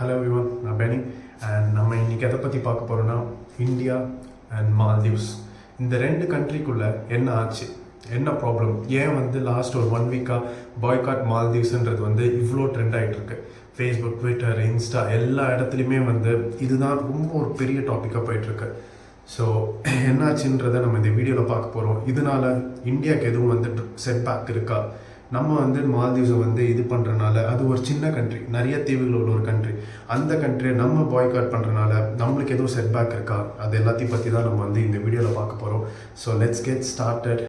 Hello everyone, நான் Beni and நம்ம இன்றைக்கி எதை பற்றி பார்க்க போகிறோன்னா இந்தியா அண்ட் மால்தீவ்ஸ். இந்த ரெண்டு கண்ட்ரிக்குள்ளே என்ன ஆச்சு, என்ன ப்ராப்ளம், ஏன் லாஸ்ட் ஒரு 1 வீக்காக பாய்காட் மால்தீவ்ஸ்ன்றது இவ்வளோ ட்ரெண்ட் ஆகிட்டுருக்கு. ஃபேஸ்புக், ட்விட்டர், இன்ஸ்டா எல்லா இடத்துலையுமே இதுதான் ரொம்ப ஒரு பெரிய டாப்பிக்காக போயிட்டுருக்கு. ஸோ என்னாச்சுன்றதை நம்ம இந்த வீடியோவில் பார்க்க போகிறோம். இதனால் இந்தியாவுக்கு எதுவும் செட்பேக் இருக்கா, நம்ம மால்தீவ்ஸை இது பண்ணுறனால, அது ஒரு சின்ன கண்ட்ரி, நிறைய தீவுகள் உள்ள ஒரு கண்ட்ரி, அந்த கண்ட்ரியை நம்ம பாய்காட் பண்ணுறனால நம்மளுக்கு எதுவும் செட்பேக் இருக்கா, அது எல்லாத்தையும் பற்றி தான் நம்ம இந்த வீடியோவில் பார்க்க போகிறோம். So let's get started.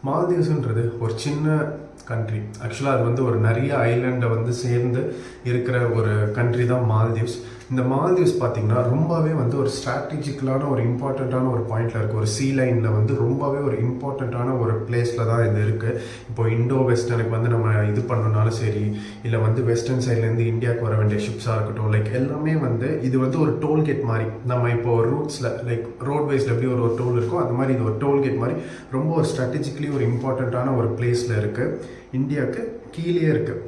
மால்தீவ்ஸ்ன்றது ஒரு சின்ன கண்ட்ரி. ஆக்சுவலாக அது ஒரு நிறைய ஐலண்டை சேர்ந்து இருக்கிற ஒரு கண்ட்ரி தான் மால்தீவ்ஸ். இந்த மால்தீவ்ஸ் பார்த்திங்கன்னா ரொம்பவே ஒரு ஸ்ட்ராட்டஜிக்கலான ஒரு இம்பார்ட்டண்ட்டான ஒரு பாயிண்டில் இருக்குது. ஒரு சீ லைனில் ரொம்பவே ஒரு இம்பார்ட்டண்ட்டான ஒரு பிளேஸில் தான் இது இருக்குது. இப்போ இண்டோ வெஸ்டர்னுக்கு நம்ம இது பண்ணணுனாலும் சரி, இல்லை வெஸ்டர்ன் சைட்லேருந்து இந்தியாவுக்கு வர வேண்டிய ஷிப்ஸாக இருக்கட்டும், எல்லாமே இது ஒரு டோல்கேட் மாதிரி. நம்ம இப்போ ரூட்ஸில் ரோட்வேஸில் எப்படி ஒரு டோல் இருக்கோ, அந்த மாதிரி இது ஒரு டோல்கேட் மாதிரி ரொம்ப ஒரு ஸ்ட்ராட்டஜிக்கலி ஒரு இம்பார்ட்டண்ட்டான ஒரு பிளேஸில் இருக்குது. இந்தியாவுக்கு கீழே இருக்குது.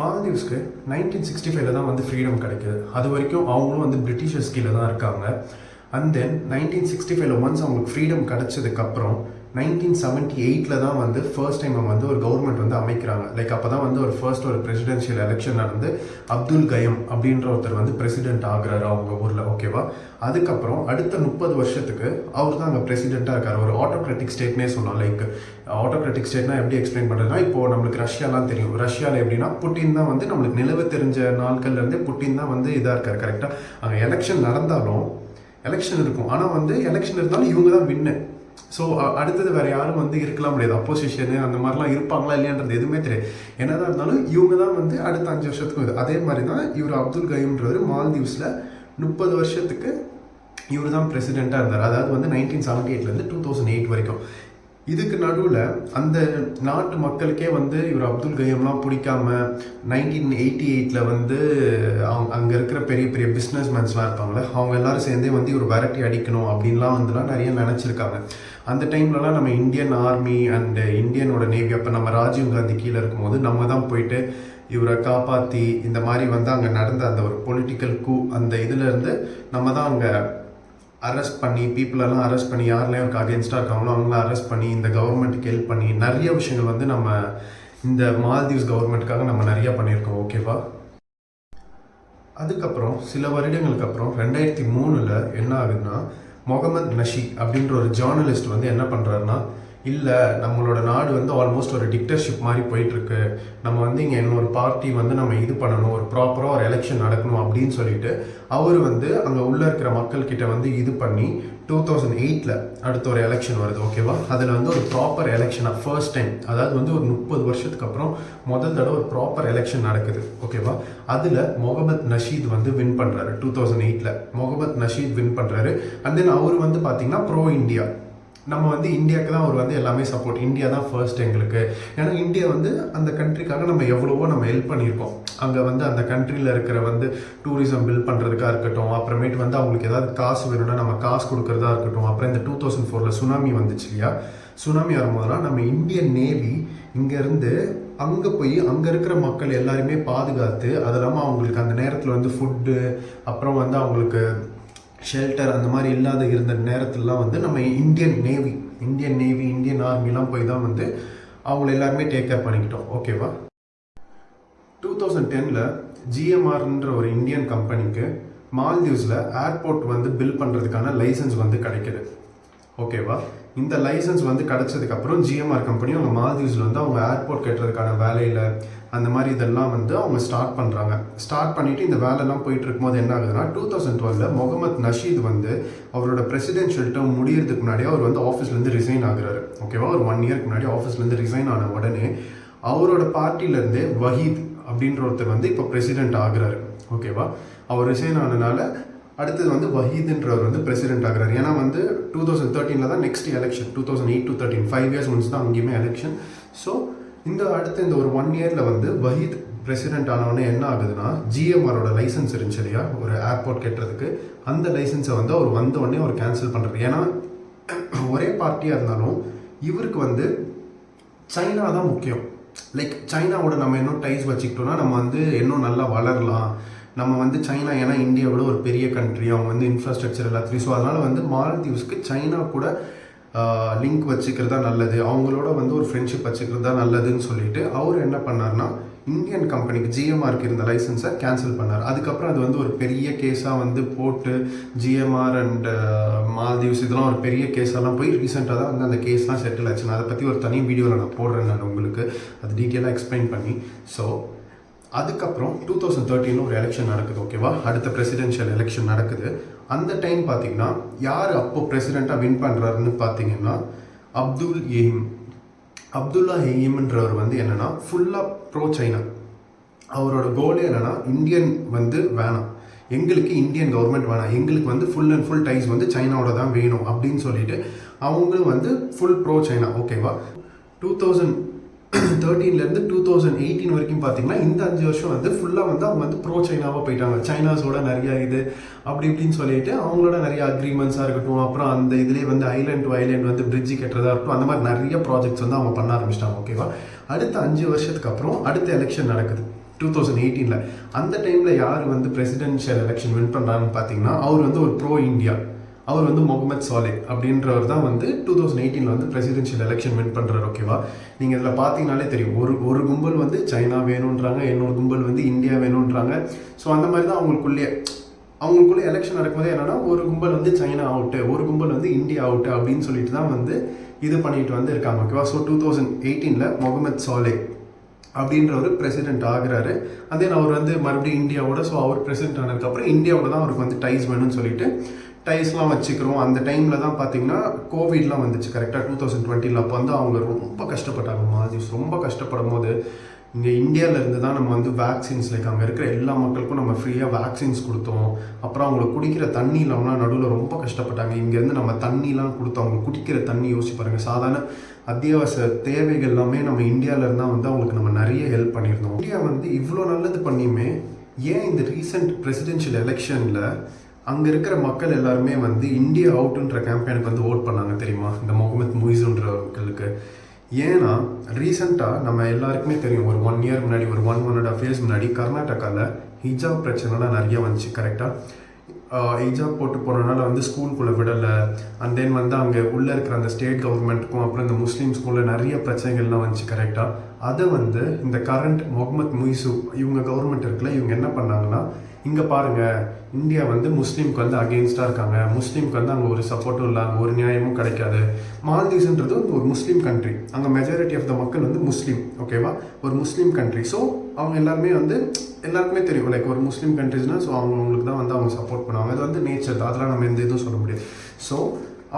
மால்தீவ்ஸ்க்கு 1965 தான் ஃப்ரீடம் கிடைக்குது. அது வரைக்கும் அவங்களும் பிரிட்டிஷர்ஸ் கீழே தான் இருக்காங்க. அண்ட் தென் 1965 ஒன்ஸ் அவங்களுக்கு ஃப்ரீடம் கிடைச்சதுக்கப்புறம் 1978 தான் ஃபர்ஸ்ட் டைம் அவங்க ஒரு கவர்மெண்ட் அமைக்கிறாங்க. அப்போ தான் ஒரு ஃபர்ஸ்ட் ஒரு பிரசிடென்ஷியல் எலெக்ஷன் நடந்து அப்துல் கயம் அப்படின்ற ஒருத்தர் பிரசிடென்ட் ஆகுறாரு அவங்க ஊரில். ஓகேவா, அதுக்கப்புறம் அடுத்த 30 வருஷத்துக்கு அவர் தான் அங்கே பிரசிடெண்ட்டாக இருக்கார். ஒரு ஆட்டோக்ராட்டிக் ஸ்டேட்னே சொல்லலாம். ஆட்டோக்ராட்டிக் ஸ்டேட்னா எப்படி எக்ஸ்பிளைன் பண்ணுறதுனா, இப்போது நம்மளுக்கு ரஷ்யாலாம் தெரியும். ரஷ்யாவில் எப்படின்னா புட்டின் தான் நம்மளுக்கு நிலவு தெரிஞ்ச நாட்கள்லேருந்தே புட்டின் தான் இதாக இருக்கார். கரெக்டாக அங்கே எலெக்ஷன் நடந்தாலும் எலெக்ஷன் இருக்கும், ஆனால் எலெக்ஷன் இருந்தாலும் இவங்க தான் வின்னு. ஸோ அடுத்தது வேறு யாரும் இருக்கலாம் முடியாது. அப்போசிஷனு அந்த மாதிரிலாம் இருப்பாங்களா இல்லையான்றது எதுவுமே தெரியாது. என்னதான் இருந்தாலும் இவங்க தான் அடுத்த 5 வருஷத்துக்கும் அதே மாதிரி தான் இவர் அப்துல் கயம்ன்றவர் மால்தீவ்ஸில் 30 வருஷத்துக்கு இவர் தான் பிரசிடெண்ட்டாக இருந்தார். அதாவது 1978 2008 வரைக்கும். இதுக்கு நடுவில் அந்த நாட்டு மக்களுக்கே இவர் அப்துல் கயம்லாம் பிடிக்காம 1988 அங்கே இருக்கிற பெரிய பெரிய பிஸ்னஸ் மேன்ஸ்லாம் இருப்பாங்களே, அவங்க எல்லாரும் சேர்ந்தே இவர் விரட்டி அடிக்கணும் அப்படின்லாம் நிறைய நினச்சிருக்காங்க. அந்த டைம்லலாம் நம்ம இந்தியன் ஆர்மி அண்ட் இந்தியனோட நேவி, அப்போ நம்ம ராஜீவ் காந்தி கீழே இருக்கும்போது நம்ம தான் போயிட்டு இவரை காப்பாற்றி இந்த மாதிரி அங்கே நடந்த அந்த ஒரு பொலிட்டிக்கல் கூ அந்த இதுலேருந்து நம்ம தான் அங்கே அரெஸ்ட் பண்ணி பீப்புளெல்லாம் அரெஸ்ட் பண்ணி யாரெல்லாம் இவருக்கு அகேன்ஸ்டாக இருக்காங்களோ அவங்களாம் அரெஸ்ட் பண்ணி இந்த கவர்மெண்ட்டுக்கு ஹெல்ப் பண்ணி நிறைய விஷயங்கள் நம்ம இந்த மால்தீவ்ஸ் கவர்மெண்ட்டுக்காக நம்ம நிறையா பண்ணியிருக்கோம். ஓகேவா, அதுக்கப்புறம் சில வருடங்களுக்கு அப்புறம் 2003 என்ன ஆகுதுன்னா, முகமது நஷி அப்படின்ற ஒரு ஜேர்னலிஸ்ட் என்ன பண்ணுறாருன்னா, இல்லை நம்மளோட நாடு ஆல்மோஸ்ட் ஒரு டிக்டர்ஷிப் மாதிரி போயிட்டுருக்கு, நம்ம இங்கே இன்னொரு பார்ட்டி நம்ம இது பண்ணணும், ஒரு ப்ராப்பராக ஒரு எலெக்ஷன் நடக்கணும் அப்படின்னு சொல்லிட்டு அவர் அங்கே உள்ளே இருக்கிற மக்கள்கிட்ட இது பண்ணி 2008 அடுத்த ஒரு எலெக்ஷன் வருது. ஓகேவா, அதில் ஒரு ப்ராப்பர் எலெக்ஷனாக ஃபர்ஸ்ட் டைம், அதாவது ஒரு 30 வருஷத்துக்கு அப்புறம் முதல் தடவை ஒரு ப்ராப்பர் எலெக்ஷன் நடக்குது. ஓகேவா, அதில் முகமது நஷீத் வின் பண்ணுறாரு. 2008 முகமது நஷீத் வின் பண்ணுறாரு. அண்ட் தென் அவர் பார்த்தீங்கன்னா ப்ரோ இந்தியா, நம்ம இந்தியாவுக்கு தான் அவர் எல்லாமே சப்போர்ட், இந்தியா தான் ஃபர்ஸ்ட் எங்களுக்கு. ஏன்னா இந்தியா அந்த கண்ட்ரிக்காக நம்ம எவ்வளவோ நம்ம ஹெல்ப் பண்ணியிருக்கோம். அங்கே அந்த கண்ட்ரியில் இருக்கிற டூரிசம் பில்ட் பண்ணுறதுக்காக இருக்கட்டும், அப்புறமேட்டு அவங்களுக்கு ஏதாவது காசு வேணும்னா நம்ம காசு கொடுக்குறதா இருக்கட்டும். அப்புறம் இந்த 2004 சுனாமி வந்துச்சு இல்லையா, சுனாமி வரும்போதெல்லாம் நம்ம இந்தியன் நேவி இங்கேருந்து அங்கே போய் அங்கே இருக்கிற மக்கள் எல்லாருமே பாதுகாத்து, அது இல்லாமல் அவங்களுக்கு அந்த நேரத்தில் ஃபுட்டு, அப்புறம் அவங்களுக்கு ஷெல்டர் அந்த மாதிரி இல்லாத இருந்த நேரத்துலலாம் நம்ம இந்தியன் நேவி, இந்தியன் ஆர்மிலாம் போய் தான் அவங்கள எல்லாருமே டேக் கேர் பண்ணிக்கிட்டோம். ஓகேவா, 2010 ஜிஎம்ஆர்ன்ற ஒரு இந்தியன் கம்பெனிக்கு மால்தீவ்ஸில் ஏர்போர்ட் பில்ட் பண்ணுறதுக்கான லைசன்ஸ் கிடைக்குது. ஓகேவா, இந்த லைசன்ஸ் கிடச்சதுக்கப்புறம் ஜிஎம்ஆர் கம்பெனி அவங்க மால்தீவ்ஸில் அவங்க ஏர்போர்ட் கட்டுறதுக்கான வேலையில் அந்த மாதிரி இதெல்லாம் அவங்க ஸ்டார்ட் பண்ணுறாங்க. ஸ்டார்ட் பண்ணிவிட்டு இந்த வேலைலாம் போயிட்டு இருக்கும்போது என்ன ஆகுதுன்னா, 2012 முகமது நஷீத் அவரோட பிரசிடென்ஷியல் டேர்ம் முடியறதுக்கு முன்னாடியே அவர் ஆஃபீஸ்லேருந்து ரிசைன் ஆகுறாரு. ஓகேவா, ஒரு 1 இயருக்கு முன்னாடி ஆஃபீஸ்லேருந்து ரிசைன் ஆன உடனே அவரோட பார்ட்டிலேருந்து வஹீத் அப்படின்ற ஒருத்தர் இப்போ பிரசிடென்ட் ஆகுறாரு. ஓகேவா, அவர் ரிசைன் ஆனதுனால அடுத்தது வஹீதுன்றவர் பிரசிடென்ட் ஆகிறார். ஏன்னா 2013 தான் next election, 2008 to 2013 5 years once தான் அங்கேயுமே எலெக்ஷன். ஸோ அடுத்த இந்த ஒரு 1 இயரில் வஹீத் பிரசிடென்ட் ஆனவொடனே என்ன ஆகுதுன்னா, ஜிஎம்ஆரோட லைசன்ஸ் இருந்துச்சு இல்லையா ஒரு ஏர்போர்ட் கட்டுறதுக்கு, அந்த லைசன்ஸை அவர் வந்தோடனே அவர் கேன்சல் பண்ணுறது. ஏன்னா ஒரே பார்ட்டியாக இருந்தாலும் இவருக்கு சைனா தான் முக்கியம். லைக் சைனாவோட நம்ம இன்னும் டைஸ் வச்சுக்கிட்டோம்னா நம்ம வந்து இன்னும் நல்லா வளரலாம். நம்ம வந்து சைனா ஏன்னா இந்தியாவோட ஒரு பெரிய கண்ட்ரி, அவங்க வந்து இன்ஃப்ராஸ்ட்ரக்சர் எல்லாத்துலேயும். ஸோ அதனால் வந்து மால்தீவ்ஸ்க்கு சைனா கூட லிங்க் வச்சுக்கிறது தான் நல்லது, அவங்களோட வந்து ஒரு ஃப்ரெண்ட்ஷிப் வச்சுக்கிறது தான் நல்லதுன்னு சொல்லிட்டு அவர் என்ன பண்ணார்னா இந்தியன் கம்பெனிக்கு ஜிஎம்ஆருக்கு இருந்த லைசன்ஸை கேன்சல் பண்ணார். அதுக்கப்புறம் அது வந்து ஒரு பெரிய கேஸாக வந்து போட்டு ஜிஎம்ஆர் அண்ட் மால்தீவ்ஸ் இதெல்லாம் ஒரு பெரிய கேஸெல்லாம் போய் ரீசெண்டாக தான் வந்து அந்த கேஸ்லாம் செட்டில் ஆச்சு. நான் அதை பற்றி ஒரு தனி வீடியோவில் நான் போடுறேன், நான் உங்களுக்கு அது டீட்டெயிலாக எக்ஸ்பிளைன் பண்ணி. ஸோ அதுக்கப்புறம் 2013 ஒரு எலெக்ஷன் நடக்குது, ஓகேவா? அடுத்த பிரசிடென்ஷியல் எலெக்ஷன் நடக்குது. அந்த டைம் பார்த்தீங்கன்னா யார் அப்போ பிரசிடெண்ட்டாக வின் பண்ணுறாருன்னு பார்த்தீங்கன்னா அப்துல்லா ஹெய்யம்ன்றவர் வந்து என்னென்னா ஃபுல்லாக ப்ரோ சைனா. அவரோட கோலே என்னென்னா இந்தியன் வந்து வேணாம், எங்களுக்கு இந்தியன் கவர்மெண்ட் வேணாம், எங்களுக்கு வந்து ஃபுல் அண்ட் ஃபுல் டைஸ் வந்து சைனாவோட தான் வேணும் அப்படின்னு சொல்லிட்டு அவங்களும் வந்து ஃபுல் ப்ரோ சைனா, ஓகேவா? 2013 2018 வரைக்கும் பார்த்தீங்கன்னா இந்த 5 வருஷம் வந்து ஃபுல்லாக வந்து அவங்க வந்து ப்ரோ சைனாவாக போயிட்டாங்க. சைனாஸோட நிறையா இது அப்படி இப்படின்னு சொல்லிட்டு அவங்களோட நிறைய அக்ரிமெண்ட்ஸாக இருக்கட்டும், அப்புறம் அந்த இதுலேயே வந்து ஐலேண்ட் டு ஐலேண்ட் வந்து பிரிட்ஜு கட்டுறதா இருக்கட்டும், அந்த மாதிரி நிறைய ப்ராஜெக்ட்ஸ் வந்து அவங்க பண்ண ஆரம்பிச்சிட்டாங்க, ஓகேவா? அடுத்த 5 வருஷத்துக்கு அப்புறம் அடுத்த எலெக்ஷன் நடக்குது 2018. அந்த டைமில் யார் வந்து பிரசிடென்ஷியல் எலெக்ஷன் வின் பண்ணுறான்னு பார்த்தீங்கன்னா அவர் வந்து ஒரு ப்ரோ இந்தியா, அவர் வந்து முகமது சாலே அப்படின்றவர் தான் வந்து 2018 வந்து பிரசிடென்ஷியல் எலெக்ஷன் வின் பண்ணுறாரு, ஓகேவா? நீங்கள் இதில் பார்த்தீங்கனாலே தெரியும், ஒரு கும்பல் வந்து சைனா வேணுன்றாங்க, இன்னொரு கும்பல் வந்து இந்தியா வேணுன்றாங்க. ஸோ அந்த மாதிரி தான் அவங்களுக்குள்ளே எலெக்ஷன் நடக்கும்போது என்னன்னா ஒரு கும்பல் வந்து சைனா அவுட்டு, ஒரு கும்பல் வந்து இந்தியா அவுட்டு அப்படின்னு சொல்லிட்டு தான் வந்து இது பண்ணிட்டு வந்து இருக்காங்க, ஓகேவா? ஸோ 2018 முகமது சாலே அப்படின்றவர் பிரசிடென்ட் ஆகுறாரு. அதே அவர் வந்து மறுபடியும் இந்தியாவோட, ஸோ அவர் பிரசிடென்ட் ஆனதுக்கப்புறம் இந்தியாவோட தான் அவருக்கு வந்து டைஸ் வேணும்னு சொல்லிட்டு டைஸ்லாம் வச்சுக்கிறோம். அந்த டைமில் தான் பார்த்தீங்கன்னா கோவிட்லாம் வந்துச்சு கரெக்டாக 2020. அப்போ வந்து அவங்க ரொம்ப கஷ்டப்பட்டாங்க, மால்தீவ்ஸ் ரொம்ப கஷ்டப்படும் போது இங்கே இந்தியாவிலேருந்து தான் நம்ம வந்து வேக்சின்ஸ், லைக் அங்கே இருக்கிற எல்லா மக்களுக்கும் நம்ம ஃப்ரீயாக வேக்சின்ஸ் கொடுத்தோம். அப்புறம் அவங்களுக்கு குடிக்கிற தண்ணி இல்லாமல் நடுவில் ரொம்ப கஷ்டப்பட்டாங்க. இங்கேருந்து நம்ம தண்ணிலாம் கொடுத்தோம், அவங்க குடிக்கிற தண்ணி யோசிச்சு பாருங்கள். சாதாரண அத்தியாவசிய தேவைகள் எல்லாமே நம்ம இந்தியாவிலேருந்து தான் வந்து அவங்களுக்கு நம்ம நிறைய ஹெல்ப் பண்ணியிருந்தோம். இந்தியா வந்து இவ்வளோ நல்லது பண்ணியுமே ஏன் இந்த ரீசெண்ட் பிரசிடென்ஷியல் எலெக்ஷனில் அங்கே இருக்கிற மக்கள் எல்லாருமே வந்து இந்தியா அவுட்டுன்ற கேம்பெயினுக்கு வந்து ஓட் பண்ணாங்க தெரியுமா, இந்த முகமது முய்ஸுன்றவர்களுக்கு? ஏன்னா ரீசெண்டாக நம்ம எல்லாருக்குமே தெரியும், ஒரு 1 இயர் முன்னாடி, ஒரு 1.5 இயர்ஸ் முன்னாடி கர்நாடகாவில் ஹிஜாப் பிரச்சனைலாம் நிறைய வந்துச்சு, கரெக்டாக? ஹிஜாப் போட்டு போனதுனால வந்து ஸ்கூலுக்குள்ளே விடலை. அண்ட் தென் வந்து அங்கே உள்ளே இருக்கிற அந்த ஸ்டேட் கவர்மெண்ட்டுக்கும் அப்புறம் இந்த முஸ்லீம் ஸ்கூலில் நிறைய பிரச்சனைகள்லாம் வந்துச்சு, கரெக்டாக? அதை வந்து இந்த கரண்ட் முகமது முய்ஸு இவங்க கவர்மெண்ட் இருக்குல்ல, இவங்க என்ன பண்ணாங்கன்னா, இங்கே பாருங்கள், இந்தியா வந்து முஸ்லீம்க்கு வந்து அகெயின்ஸ்டாக இருக்காங்க, முஸ்லீம்க்கு வந்து அங்கே ஒரு சப்போர்ட்டும் இல்லை, அங்கே ஒரு நியாயமும் கிடைக்காது. மால்தீவ்ஸ்ன்றது வந்து ஒரு முஸ்லீம் கண்ட்ரி, அங்கே மெஜாரிட்டி ஆஃப் த மக்கள் வந்து முஸ்லீம், ஓகேவா? ஒரு முஸ்லீம் கண்ட்ரி. ஸோ அவங்க எல்லாருமே வந்து எல்லாருக்குமே தெரியும், லைக் ஒரு முஸ்லீம் கண்ட்ரிஸ்னால் ஸோ அவங்களுக்கு தான் வந்து அவங்க சப்போர்ட் பண்ணுவாங்க. அது வந்து நேச்சர், அதெல்லாம் நம்ம எந்த இதுவும் சொல்ல முடியாது. ஸோ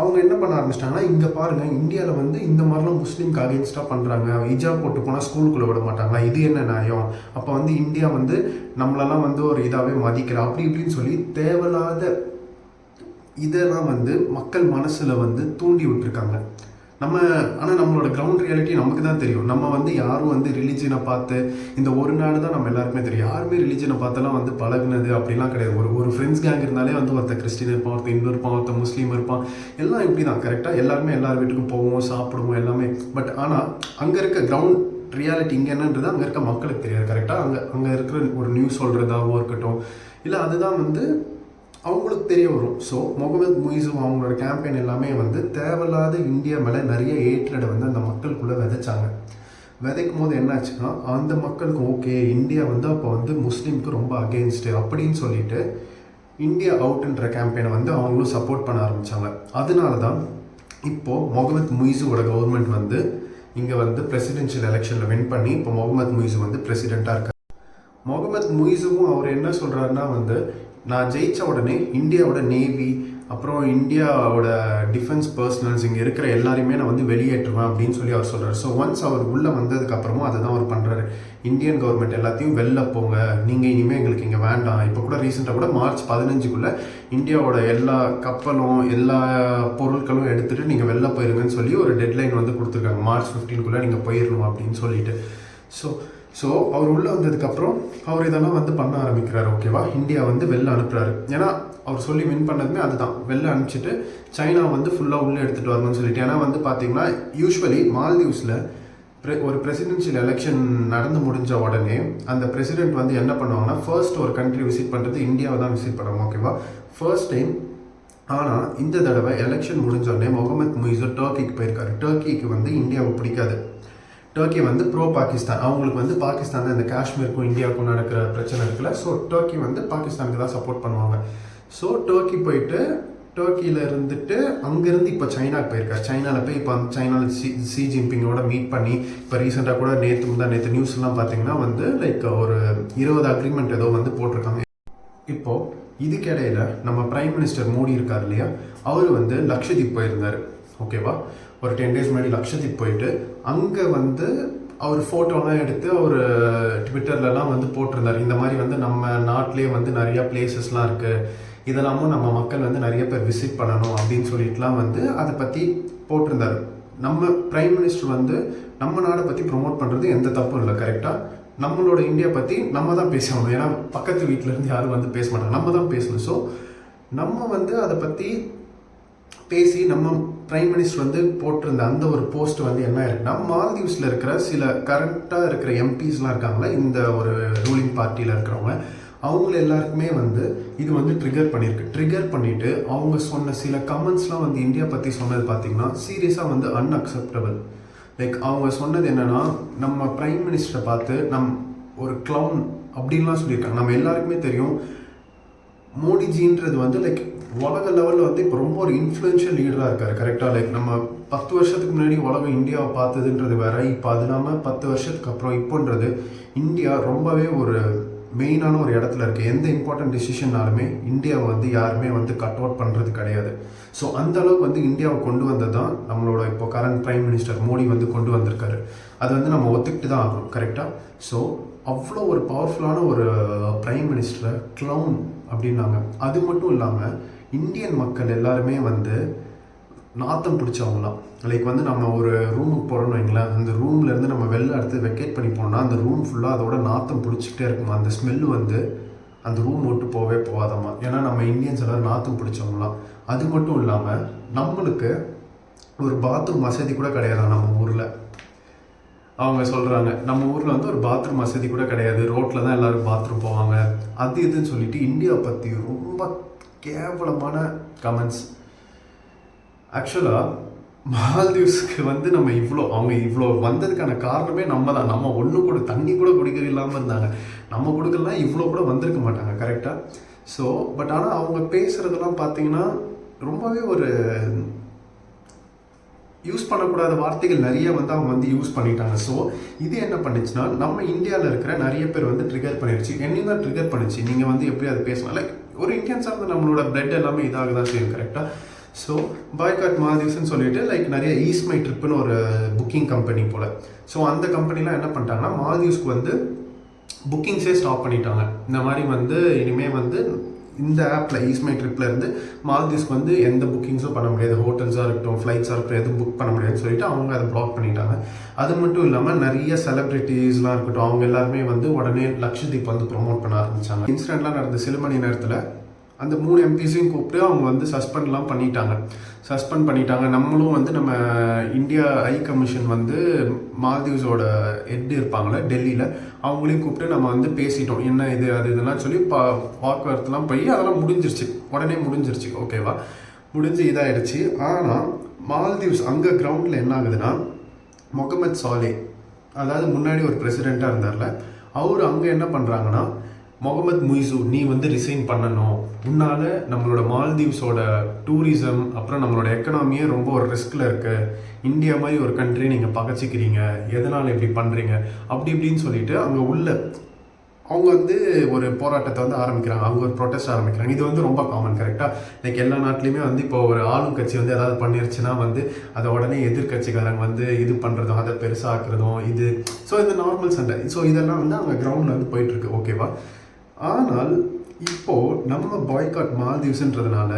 அவங்க என்ன பண்ண ஆரம்பிச்சிட்டாங்கன்னா, இங்கே பாருங்கள், இந்தியாவில் வந்து இந்த மாதிரிலாம் முஸ்லீம்க்கு அகேன்ஸ்டாக பண்ணுறாங்க, ஹிஜாப் போட்டு போனால் ஸ்கூலுக்குள்ளே விட மாட்டாங்களா, இது என்ன நியாயம்? அப்போ வந்து இந்தியா வந்து நம்மளெல்லாம் வந்து ஒரு இதாகவே மதிக்கிறா அப்படி இப்படின்னு சொல்லி தேவையில்லாத இதெல்லாம் வந்து மக்கள் மனசில் வந்து தூண்டி விட்டுருக்காங்க. ஆனால் நம்மளோட கிரவுண்ட் ரியாலிட்டி நமக்கு தான் தெரியும். நம்ம வந்து யாரும் வந்து ரிலீஜனை பார்த்து, இந்த ஒரு நாடு தான் நம்ம எல்லாருக்குமே தெரியும், யாருமே ரிலீஜனை பார்த்தெல்லாம் வந்து பழகுனது அப்படிலாம் கிடையாது. ஒரு ஃப்ரெண்ட்ஸ் கேங் இருந்தாலே வந்து ஒருத்தர் கிறிஸ்டின் இருப்பான், ஒருத்தர் இந்து இருப்பான், ஒருத்தர் முஸ்லீம் இருப்பான், எல்லாம் இப்படி தான், கரெக்டாக? எல்லாருமே எல்லார் வீட்டுக்கும் போவோம், சாப்பிடுவோம் எல்லாமே. பட் ஆனால் அங்கே இருக்க கிரவுண்ட் ரியாலிட்டி இங்கே என்னன்றது அங்கே இருக்க மக்களுக்கு தெரியாது, கரெக்டாக? அங்கே இருக்கிற ஒரு நியூஸ் சொல்கிறதாகவும் இருக்கட்டும், இல்லை அதுதான் வந்து அவங்களுக்கு தெரிய வரும். ஸோ முகமது முய்ஸு அவங்களோட கேம்பெயின் எல்லாமே வந்து தேவையில்லாத இந்தியா மேலே நிறைய ஏற்றடை வந்து அந்த மக்களுக்குள்ளே விதைக்கும் போது என்னாச்சுன்னா, அந்த மக்களுக்கு ஓகே இந்தியா வந்து அப்போ வந்து முஸ்லீம்க்கு ரொம்ப அகெயின்ஸ்டு அப்படின்னு சொல்லிட்டு இந்தியா அவுட்டுன்ற கேம்பெயினை வந்து அவங்களும் சப்போர்ட் பண்ண ஆரம்பித்தாங்க. அதனால தான் இப்போது முகமது முய்ஸோட கவர்மெண்ட் வந்து இங்கே வந்து பிரசிடென்ஷியல் எலெக்ஷனில் வின் பண்ணி இப்போ முகமது முய்ஸு வந்து பிரசிடெண்ட்டாக இருக்கார். முகமது முய்ஸுவும் அவர் என்ன சொல்கிறாருன்னா வந்து, நான் ஜெயித்த உடனே இந்தியாவோட நேவி, அப்புறம் இந்தியாவோட டிஃபென்ஸ் பர்சனல்ஸ் இங்கே இருக்கிற எல்லாரையுமே நான் வந்து வெளியேற்றுவேன் அப்படின்னு சொல்லி அவர் சொல்கிறார். ஸோ ஒன்ஸ் அவர் உள்ளே வந்ததுக்கப்புறமும் அதை தான் அவர் பண்ணுறாரு. இந்தியன் கவர்மெண்ட் எல்லாத்தையும் வெளில போங்க, நீங்கள் இனிமேல் எங்களுக்கு இங்கே வேண்டாம். இப்போ கூட ரீசெண்டாக கூட மார்ச் 15 இந்தியாவோட எல்லா கப்பலும் எல்லா பொருட்களும் எடுத்துகிட்டு நீங்கள் வெளில போயிருங்கன்னு சொல்லி ஒரு டெட்லைன் வந்து கொடுத்துருக்காங்க. மார்ச் 15 நீங்கள் போயிடணும் அப்படின்னு சொல்லிட்டு. ஸோ அவர் உள்ளே வந்ததுக்கப்புறம் அவர் இதெல்லாம் வந்து பண்ண ஆரம்பிக்கிறார், ஓகேவா? இந்தியா வந்து வெளில அனுப்புகிறாரு. ஏன்னா அவர் சொல்லி வின் பண்ணதுமே அதுதான், வெளில அனுப்பிச்சிட்டு சைனா வந்து ஃபுல்லாக உள்ளே எடுத்துகிட்டு வரணும்னு சொல்லிட்டு. ஏன்னா வந்து பார்த்தீங்கன்னா யூஸ்வலி மால்தீவ்ஸில் ஒரு பிரசிடென்ஷியல் எலெக்ஷன் நடந்து முடிஞ்ச உடனே அந்த பிரசிடென்ட் வந்து என்ன பண்ணுவாங்கன்னா ஃபர்ஸ்ட் ஒரு கண்ட்ரி விசிட் பண்ணுறது இந்தியாவை தான் விசிட் பண்ணுவாங்க, ஓகேவா, ஃபர்ஸ்ட் டைம். ஆனால் இந்த தடவை எலெக்ஷன் முடிஞ்சோடனே முகமது முய்ஸு டர்க்கிக்கு போயிருக்காரு. டர்க்கிக்கு வந்து இந்தியாவை பிடிக்காது. டர்க்கி வந்து ப்ரோ பாகிஸ்தான், அவங்களுக்கு வந்து பாகிஸ்தான் தான் இந்த காஷ்மீருக்கும் இந்தியாவுக்கும் நடக்கிற பிரச்சனை இருக்குல்ல, ஸோ டர்க்கி வந்து பாகிஸ்தானுக்கு தான் சப்போர்ட் பண்ணுவாங்க. ஸோ டர்க்கி போயிட்டு டர்க்கியில் இருந்துட்டு அங்கேருந்து இப்போ சைனாக்கு போயிருக்காரு. சைனாவில் போய் இப்போ சைனாவில் ஷி ஜின்பிங்கோட மீட் பண்ணி இப்போ ரீசெண்டாக கூட நேற்று நியூஸ்லாம் பார்த்தீங்கன்னா வந்து லைக் ஒரு 20 அக்ரிமெண்ட் ஏதோ வந்து போட்டிருக்காங்க. இப்போது இதுக்கிடையில் நம்ம பிரைம் மினிஸ்டர் மோடி இருக்கார் இல்லையா, அவர் வந்து லக்ஷதீப் போயிருந்தார், ஓகேவா. ஒரு 10 days முன்னாடி லக்ஷதீப் போயிட்டு அங்கே வந்து அவர் ஃபோட்டோலாம் எடுத்து அவர் ட்விட்டர்லலாம் வந்து போட்டிருந்தார். இந்த மாதிரி வந்து நம்ம நாட்டிலே வந்து நிறையா பிளேசஸ்லாம் இருக்குது, இதெல்லாமும் நம்ம மக்கள் வந்து நிறைய பேர் விசிட் பண்ணணும் அப்படின்னு சொல்லிட்டுலாம் வந்து அதை பற்றி போட்டிருந்தார். நம்ம பிரைம் மினிஸ்டர் வந்து நம்ம நாடை பற்றி ப்ரொமோட் பண்ணுறது எந்த தப்பும் இல்லை, கரெக்டாக. நம்மளோட இந்தியா பற்றி நம்ம தான் பேசணும், ஏன்னா பக்கத்து வீட்டிலேருந்து யாரும் வந்து பேச மாட்டாங்க, நம்ம தான் பேசணும். ஸோ நம்ம வந்து அதை பற்றி பேசி நம்ம பிரைம் மினிஸ்டர் வந்து போட்டிருந்த அந்த ஒரு போஸ்ட் வந்து என்ன இருக்குன்னா, மால்தீவ்ஸில் இருக்கிற சில கரெக்டாக இருக்கிற எம்பிஸ்லாம் இருக்காங்களே, இந்த ஒரு ரூலிங் பார்ட்டியில் இருக்கிறவங்க, அவங்கள எல்லாருக்குமே வந்து இது வந்து ட்ரிகர் பண்ணிவிட்டு அவங்க சொன்ன சில கமெண்ட்ஸ்லாம் வந்து இந்தியா பற்றி சொன்னது பார்த்திங்கன்னா சீரியஸாக வந்து அன்அக்செப்டபிள். லைக் அவங்க சொன்னது என்னென்னா, நம்ம பிரைம் மினிஸ்டரை பார்த்து ஒரு க்ளவுன் அப்படின்லாம் சொல்லியிருக்காங்க. நம்ம எல்லாருக்குமே தெரியும் மோடிஜின்றது வந்து லைக் உலக லெவலில் வந்து இப்போ ரொம்ப ஒரு இன்ஃப்ளூயன்ஷியல் லீடராக இருக்கார், கரெக்டாக. லைக் நம்ம 10 வருஷத்துக்கு முன்னாடி உலகம் இந்தியாவை பார்த்ததுன்றது வேற, இப்போ அது இல்லாமல் 10 வருஷத்துக்கு அப்புறம் இப்போன்றது இந்தியா ரொம்பவே ஒரு மெயினான ஒரு இடத்துல இருக்குது. எந்த இம்பார்ட்டன்ட் டிசிஷன்னாலுமே இந்தியாவை வந்து யாருமே வந்து கட் அவுட் பண்ணுறது கிடையாது. ஸோ அந்த அளவுக்கு வந்து இந்தியாவை கொண்டு வந்தது தான் நம்மளோட இப்போ கரண்ட் பிரைம் மினிஸ்டர் மோடி வந்து கொண்டு வந்திருக்காரு. அது வந்து நம்ம ஒத்துக்கிட்டு தான் ஆகணும், கரெக்டாக. ஸோ அவ்வளோ ஒரு பவர்ஃபுல்லான ஒரு பிரைம் மினிஸ்டரை க்ளவுன் அப்படின்னாங்க. அது மட்டும் இல்லாமல் இந்தியன் மக்கள் எல்லாருமே வந்து நாத்தம் பிடிச்சவங்களாம். லைக் வந்து நம்ம ஒரு ரூமுக்கு போகிறோன்னு வைங்களேன், அந்த ரூம்லேருந்து நம்ம வெளில எடுத்து வெக்கேட் பண்ணி போனால் அந்த ரூம் ஃபுல்லாக அதோட நாத்தம் பிடிச்சிக்கிட்டே இருக்குமா, அந்த ஸ்மெல்லு வந்து அந்த ரூம் விட்டு போகவே போகாதம்மா. ஏன்னா நம்ம இந்தியன்ஸ் எல்லோரும் நாத்தம் பிடிச்சவங்களாம். அது மட்டும் இல்லாமல் நம்மளுக்கு ஒரு பாத்ரூம் வசதி கூட கிடையாது நம்ம ஊரில். அவங்க சொல்கிறாங்க நம்ம ஊரில் வந்து ஒரு பாத்ரூம் வசதி கூட கிடையாது, ரோட்டில் தான் எல்லோரும் பாத்ரூம் போவாங்க, அது இதுன்னு சொல்லிட்டு இந்தியா பற்றி ரொம்ப கேவலமான கமெண்ட்ஸ். ஆக்சுவலாக மால்தீவ்ஸ்க்கு வந்து அவங்க இவ்வளோ வந்ததுக்கான காரணமே நம்ம தான். நம்ம ஒன்று கூட தண்ணி கூட குடிக்க இல்லாமல் இருந்தாங்க, நம்ம கொடுக்கலாம் இவ்வளோ கூட வந்திருக்க மாட்டாங்க, கரெக்டாக. ஸோ பட் ஆனால் அவங்க பேசுகிறதெல்லாம் பார்த்தீங்கன்னா ரொம்பவே ஒரு யூஸ் பண்ணக்கூடாத வார்த்தைகள் நிறைய வந்து அவங்க வந்து யூஸ் பண்ணிட்டாங்க. ஸோ இது என்ன பண்ணுச்சுன்னா, நம்ம இந்தியாவில் இருக்கிற நிறைய பேர் வந்து ட்ரிகர் பண்ணிடுச்சு. என்னையும் தான் ட்ரிகர் பண்ணிச்சு. நீங்கள் வந்து எப்படி அதை பேசலாம், லைக் ஒரு இந்தியன்ஸாக வந்து நம்மளோட பிளட் எல்லாமே இதாக தான் செய்யும், கரெக்டாக. ஸோ பாய்காட் மால்தீவ்ஸ்ன்னு சொல்லிட்டு லைக் நிறைய ஈஸ்ட் மை ட்ரிப்புன்னு ஒரு புக்கிங் கம்பெனி போல். ஸோ அந்த கம்பெனிலாம் என்ன பண்ணிட்டாங்கன்னா மால்தீவ்ஸ்க்கு வந்து புக்கிங்ஸே ஸ்டாப் பண்ணிட்டாங்க. இந்த மாதிரி வந்து இனிமேல் வந்து இந்த ஆப்பில் ஈஸ்ட் மை ட்ரிப்பில் இருந்து மால்தீவ்ஸ்க்கு வந்து எந்த புக்கிங்ஸும் பண்ண முடியாது, ஹோட்டல்ஸாக இருக்கட்டும் ஃப்ளைட்ஸாக இருக்கட்டும் எதுவும் புக் பண்ண முடியாதுன்னு சொல்லிட்டு அவங்க அதை பிளாக் பண்ணிட்டாங்க. அது மட்டும் இல்லாமல் நிறைய செலிப்ரிட்டிஸ்லாம் இருக்கட்டும் அவங்க எல்லாருமே வந்து உடனே லக்ஷதீப் வந்து ப்ரொமோட் பண்ண ஆரம்பித்தாங்க. இன்சிடென்ட்லாம் நடந்த சில மணி நேரத்தில் அந்த 3 MPஸையும் கூப்பிட்டு அவங்க வந்து சஸ்பெண்ட் பண்ணிட்டாங்க. நம்மளும் வந்து நம்ம இந்தியா ஹை கமிஷன் வந்து மால்தீவ்ஸோட ஹெட் இருப்பாங்களே டெல்லியில், அவங்களையும் கூப்பிட்டு நம்ம வந்து பேசிட்டோம், என்ன இது அது இதெல்லாம் சொல்லி வாக்குவாதத்தெலாம் போய் அதெல்லாம் உடனே முடிஞ்சிருச்சு, ஓகேவா. முடிஞ்சு இதாகிடுச்சு. ஆனால் மால்தீவ்ஸ் அங்கே கிரவுண்டில் என்ன ஆகுதுன்னா, முகமது சாலே அதாவது முன்னாடி ஒரு பிரசிடெண்ட்டாக இருந்தார்ல, அவர் அங்கே என்ன பண்ணுறாங்கன்னா, முகமது முய்ஸு நீ வந்து ரிசைன் பண்ணணும், உன்னால் நம்மளோட மால்தீவ்ஸோட டூரிசம் அப்புறம் நம்மளோட எக்கனாமியே ரொம்ப ஒரு ரிஸ்கில் இருக்குது, இந்தியா மாதிரி ஒரு கண்ட்ரி நீங்கள் பகச்சிக்கிறீங்க, எதனால் இப்படி பண்ணுறீங்க அப்படி இப்படின்னு சொல்லிட்டு அங்கே அவங்க வந்து ஒரு போராட்டத்தை வந்து ஆரம்பிக்கிறாங்க, அவங்க ஒரு ப்ரொட்டஸ்ட் ஆரம்பிக்கிறாங்க. இது வந்து ரொம்ப காமன், கரெக்டாக. லைக் எல்லா நாட்டிலையுமே வந்து இப்போ ஒரு ஆளும் கட்சி வந்து ஏதாவது பண்ணிருச்சுன்னா வந்து அதை உடனே எதிர்கட்சிக்காரங்க வந்து இது பண்ணுறதும் அதை பெருசாக ஆக்குறதும் இது. ஸோ இந்த நார்மல் சண்டை. ஸோ இதெல்லாம் வந்து அங்கே கிரவுண்டில் வந்து போயிட்டுருக்கு, ஓகேவா. ஆனால் இப்போது நம்ம பாய்காட் மால்தீவ்ஸ்ன்றதுனால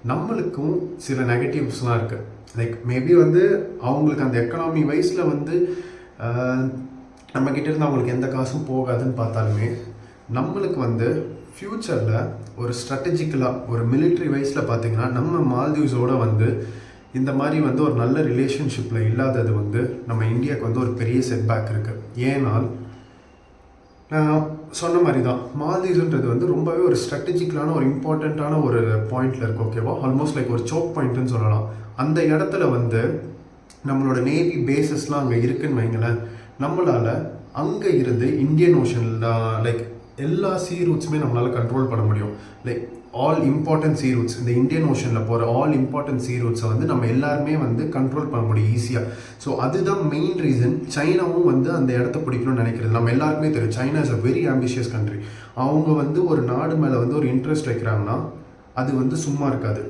நம்மளுக்கும் சில நெகட்டிவ்ஸ்லாம் இருக்குது. லைக் மேபி வந்து அவங்களுக்கு அந்த எக்கனாமி வைஸில் வந்து நம்மக்கிட்ட இருந்து அவங்களுக்கு எந்த காசும் போகாதுன்னு பார்த்தாலுமே, நம்மளுக்கு வந்து ஃப்யூச்சரில் ஒரு ஸ்ட்ராட்டஜிக்கலாக ஒரு மிலிட்ரி வைஸில் பார்த்திங்கன்னா நம்ம மால்தீவ்ஸோடு வந்து இந்த மாதிரி வந்து ஒரு நல்ல ரிலேஷன்ஷிப்பில் இல்லாதது வந்து நம்ம இந்தியாவுக்கு வந்து ஒரு பெரிய செட்பேக் இருக்குது. ஏன்னால் நான் சொன்ன மாதிரி தான் மால்தீவ்ஸ்ன்றது வந்து ரொம்பவே ஒரு ஸ்ட்ராட்டஜிக்கலான ஒரு இம்பார்ட்டண்ட்டான ஒரு பாயிண்டில் இருக்குது. ஓகேவா, ஆல்மோஸ்ட் லைக் ஒரு சோக் பாயிண்ட்டுன்னு சொல்லலாம். அந்த இடத்துல வந்து நம்மளோட நேவி பேசஸ்லாம் அங்கே இருக்குன்னு வைங்களேன். நம்மளால் அங்கே இருந்து இந்தியன் ஓஷனில் லைக் எல்லா சீ ரூட்ஸுமே நம்மளால் கண்ட்ரோல் பண்ண முடியும். லைக் ஆல் இம்பார்ட்டன்ட் சீ ரூட்ஸ், இந்த இந்தியன் ஓஷனில் போகிற ஆல் இம்பார்ட்டன்ட் சீ ரூட்ஸை வந்து நம்ம எல்லாருமே வந்து கண்ட்ரோல் பண்ண முடியும் ஈஸியாக. ஸோ அதுதான் மெயின் ரீசன் சைனாவும் வந்து அந்த இடத்த பிடிக்கணும்னு நினைக்கிறது. நம்ம எல்லாருக்குமே தெரியும் China is a very ambitious country. அவங்க வந்து ஒரு நாடு மேலே வந்து ஒரு இன்ட்ரெஸ்ட் வைக்கிறாங்கன்னா அது வந்து சும்மா இருக்காது.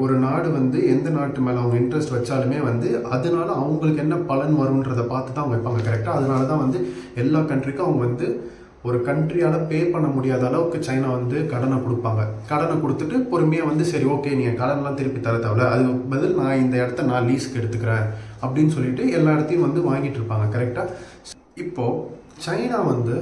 ஒரு நாடு வந்து எந்த நாட்டு மேலே அவங்க இன்ட்ரெஸ்ட் வச்சாலுமே வந்து அதனால அவங்களுக்கு என்ன பலன் வரும்ன்றதை பார்த்து தான் அவங்க வைப்பாங்க. கரெக்டாக அதனால தான் வந்து எல்லா கண்ட்ரிக்கும் அவங்க வந்து ஒரு கண்ட்ரியால் பே பண்ண முடியாத அளவுக்கு சைனா வந்து கடனை கொடுப்பாங்க. கடனை கொடுத்துட்டு பொறுமையாக வந்து சரி ஓகே நீங்கள் கடன்லாம் திருப்பி தர தேவை, அது பதில் நான் இந்த இடத்த நான் லீஸுக்கு எடுத்துக்கிறேன் அப்படின்னு சொல்லிட்டு எல்லா இடத்தையும் வந்து வாங்கிட்டு இருப்பாங்க. கரெக்டாக இப்போது சைனா வந்து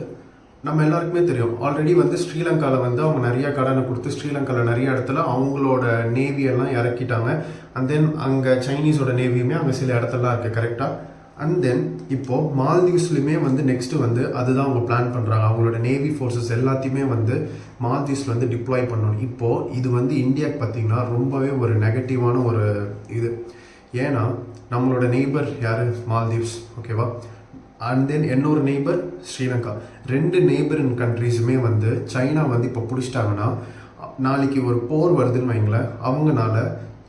நம்ம எல்லாருக்குமே தெரியும் ஆல்ரெடி வந்து ஸ்ரீலங்காவில் வந்து அவங்க நிறைய கடனை கொடுத்து ஸ்ரீலங்காவில் நிறைய இடத்துல அவங்களோட நேவியெல்லாம் இறக்கிட்டாங்க. அண்ட் தென் அங்கே சைனீஸோட நேவியுமே அங்கே சில இடத்துலலாம் இருக்குது. கரெக்டாக அண்ட் தென் இப்போது மால்தீவ்ஸ்லையுமே வந்து நெக்ஸ்ட்டு வந்து அதுதான் அவங்க பிளான் பண்ணுறாங்க. அவங்களோட நேவி ஃபோர்ஸஸ் எல்லாத்தையுமே வந்து மால்தீவ்ஸில் வந்து டிப்ளாய் பண்ணணும். இப்போது இது வந்து இந்தியாவுக்கு பார்த்திங்கன்னா ரொம்பவே ஒரு நெகட்டிவான ஒரு இது. ஏன்னா நம்மளோட நெய்பர் யார், மால்தீவ்ஸ். ஓகேவா, அண்ட் தென் இன்னொரு நெய்பர் ஸ்ரீலங்கா. ரெண்டு நெய்பரின் கண்ட்ரீஸுமே வந்து சைனா வந்து இப்போ பிடிச்சிட்டாங்கன்னா நாளைக்கு ஒரு போர் வருதுன்னு வைங்களேன், அவங்கனால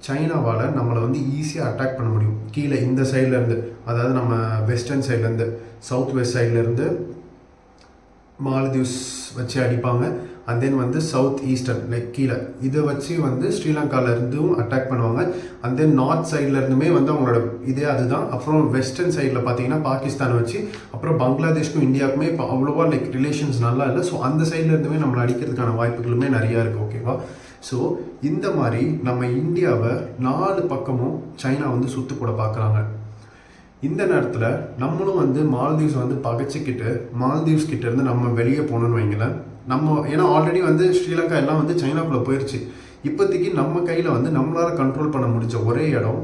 சைனாவால் நம்மளை வந்து ஈஸியாக அட்டாக் பண்ண முடியும். கீழே இந்த சைட்லேருந்து, அதாவது நம்ம வெஸ்டர்ன் சைட்லேருந்து சவுத் வெஸ்ட் சைட்லேருந்து மாலதீவ்ஸ் வச்சு அடிப்பாங்க. அண்ட் தென் வந்து சவுத் ஈஸ்டர்ன் லைக் கீழே இதை வச்சு வந்து ஸ்ரீலங்காவிலேருந்தும் அட்டாக் பண்ணுவாங்க. அண்ட் தென் நார்த் சைட்லேருந்துமே வந்து அவங்களோட இதே அதுதான். அப்புறம் வெஸ்டர்ன் சைடில் பார்த்தீங்கன்னா பாகிஸ்தானை வச்சு, அப்புறம் பங்களாதேஷ்க்கும் இந்தியாவுக்குமே இப்போ அவ்வளோவா லைக் ரிலேஷன்ஸ் நல்லா இல்லை. ஸோ அந்த சைட்லேருந்துமே நம்மளை அடிக்கிறதுக்கான வாய்ப்புகளுமே நிறையா இருக்குது. ஓகேவா, ஸோ இந்த மாதிரி நம்ம இந்தியாவை 4 பக்கமும் சைனா வந்து சுற்று போட பார்க்குறாங்க. இந்த நேரத்தில் நம்மளும் வந்து மால்தீவ்ஸ் வந்து பகைச்சிக்கிட்டு மால்தீவ்ஸ் கிட்டேருந்து நம்ம வெளியே போகணுன்னு வைங்களேன். நம்ம ஏன்னா ஆல்ரெடி வந்து ஸ்ரீலங்கா எல்லாம் வந்து சைனாக்குள்ளே போயிடுச்சு. இப்போதைக்கு நம்ம கையில் வந்து நம்மளால் கண்ட்ரோல் பண்ண முடிஞ்ச ஒரே இடம்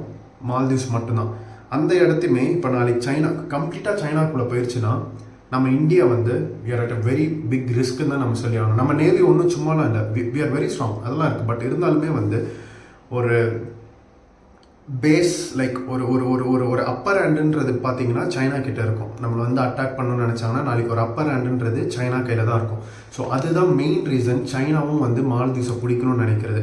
மால்தீவ்ஸ் மட்டும்தான். அந்த இடத்தையுமே இப்போ நாளைக்கு சைனா கம்ப்ளீட்டாக சைனாக்குள்ளே போயிடுச்சுன்னா நம்ம இந்தியா வந்து we are at a very big ரிஸ்க்குன்னு தான் நம்ம சொல்லி ஆகணும். நம்ம நேவி ஒன்றும் சும்மாலாம் இல்லை, we are very strong, அதெல்லாம் இருக்குது. பட் இருந்தாலுமே வந்து ஒரு பேஸ் லைக் ஒரு ஒரு ஒரு ஒரு ஒரு அப்பர் ஹேண்டுன்றது பார்த்தீங்கன்னா சைனா கிட்ட இருக்கும். நம்மளை வந்து அட்டாக் பண்ணணும்னு நினச்சாங்கன்னா நாளைக்கு ஒரு அப்பர் ஹேண்டுன்றது சைனா கையில் தான் இருக்கும். ஸோ அதுதான் மெயின் ரீசன் சைனாவும் வந்து மால்தீவ்ஸை பிடிக்கணும்னு நினைக்கிறது.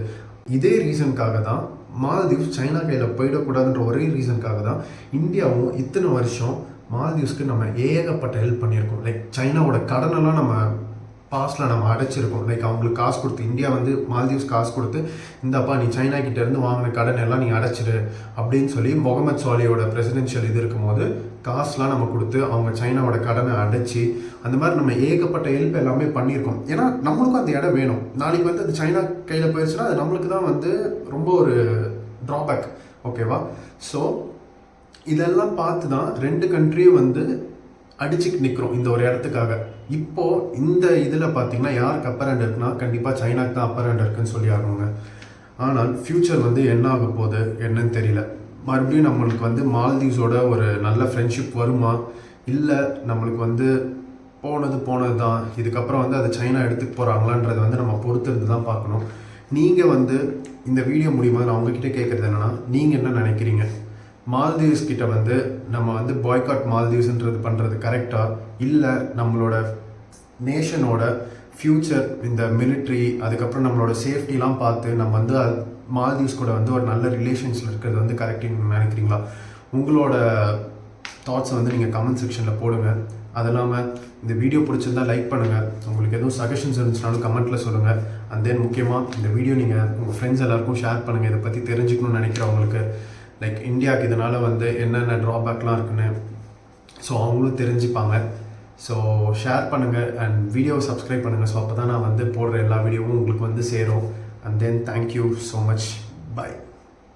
இதே ரீசனுக்காக தான் மால்தீவ்ஸ் சைனா கையில் போயிடக்கூடாதுன்ற ஒரே ரீசனுக்காக தான் இந்தியாவும் இத்தனை வருஷம் மால்தீவ்ஸ்க்கு நம்ம ஏகப்பட்ட ஹெல்ப் பண்ணியிருக்கோம். லைக் சைனாவோட கடனெல்லாம் நம்ம பாஸ்டில் நம்ம அடைச்சிருக்கோம். லைக் அவங்களுக்கு காசு கொடுத்து இந்தியா வந்து மால்தீவ்ஸ் காசு கொடுத்து இந்தப்பா நீ சைனா கிட்டேருந்து வாங்கின கடன் எல்லாம் நீ அடைச்சிடு அப்படின்னு சொல்லி முகமது சாலியோட பிரசிடென்ஷியல் இது இருக்கும்போது காசுலாம் நம்ம கொடுத்து அவங்க சைனாவோட கடனை அடைச்சி அந்த மாதிரி நம்ம ஏகப்பட்ட ஹெல்ப் எல்லாமே பண்ணியிருக்கோம். ஏன்னா நம்மளுக்கும் அந்த இடம் வேணும். நாளைக்கு வந்து அது சைனா கையில் போயிடுச்சுன்னா அது நம்மளுக்கு தான் வந்து ரொம்ப ஒரு ட்ராபேக். ஓகேவா, ஸோ இதெல்லாம் பார்த்து தான் 2 கண்ட்ரியும் வந்து அடிச்சுட்டு நிற்கிறோம் இந்த ஒரு இடத்துக்காக. இப்போது இந்த இதில் பார்த்தீங்கன்னா யாருக்கு அப்பர் ஹேண்ட் இருக்குன்னா கண்டிப்பாக சைனாக்கு தான் அப்பர் ஹேண்ட் இருக்குன்னு சொல்லி ஆகணுங்க. ஆனால் ஃப்யூச்சர் வந்து என்ன ஆக போகுது என்னன்னு தெரியல. மறுபடியும் நம்மளுக்கு வந்து மால்தீவ்ஸோட ஒரு நல்ல ஃப்ரெண்ட்ஷிப் வருமா, இல்லை நம்மளுக்கு வந்து போனது தான், இதுக்கப்புறம் வந்து அது சைனா எடுத்துகிட்டு போகிறாங்களான்றதை வந்து நம்ம பொறுத்திருந்து தான் பார்க்கணும். நீங்கள் வந்து இந்த வீடியோ மூலிமா நான் உங்ககிட்ட கேட்குறது என்னென்னா, நீங்கள் என்ன நினைக்கிறீங்க? மால்தீவ்ஸ் கிட்ட வந்து நம்ம வந்து பாய்காட் மால்தீவ்ஸ்ன்றது பண்ணுறது கரெக்டாக, இல்லை நம்மளோட நேஷனோட ஃப்யூச்சர் இந்த மிலிட்ரி அதுக்கப்புறம் நம்மளோட சேஃப்டிலாம் பார்த்து நம்ம வந்து மால்தீவ்ஸ் கூட வந்து ஒரு நல்ல ரிலேஷன்ஸில் இருக்கிறது வந்து கரெக்டுன்னு நினைக்கிறீங்களா? உங்களோட தாட்ஸை வந்து நீங்கள் கமெண்ட் செக்ஷனில் போடுங்க. அது இல்லாமல் இந்த வீடியோ பிடிச்சிருந்தால் லைக் பண்ணுங்கள். உங்களுக்கு எதுவும் சஜஷன்ஸ் இருந்துச்சுனாலும் கமெண்ட்டில் சொல்லுங்கள். அண்ட் தென் முக்கியமாக இந்த வீடியோ நீங்கள் உங்கள் ஃப்ரெண்ட்ஸ் எல்லாருக்கும் ஷேர் பண்ணுங்கள். இதை பற்றி தெரிஞ்சுக்கணும்னு நினைக்கிறவங்களுக்கு லைக் இந்தியாவுக்கு இதனால் வந்து என்னென்ன ட்ராபேக்லாம் இருக்குன்னு ஸோ அவங்களும் தெரிஞ்சுப்பாங்க. ஸோ ஷேர் பண்ணுங்கள் அண்ட் வீடியோவை சப்ஸ்கிரைப் பண்ணுங்கள். ஸோ அப்போ தான் நான் வந்து போடுற எல்லா வீடியோவும் உங்களுக்கு வந்து சேரும். And then thank you so much. By.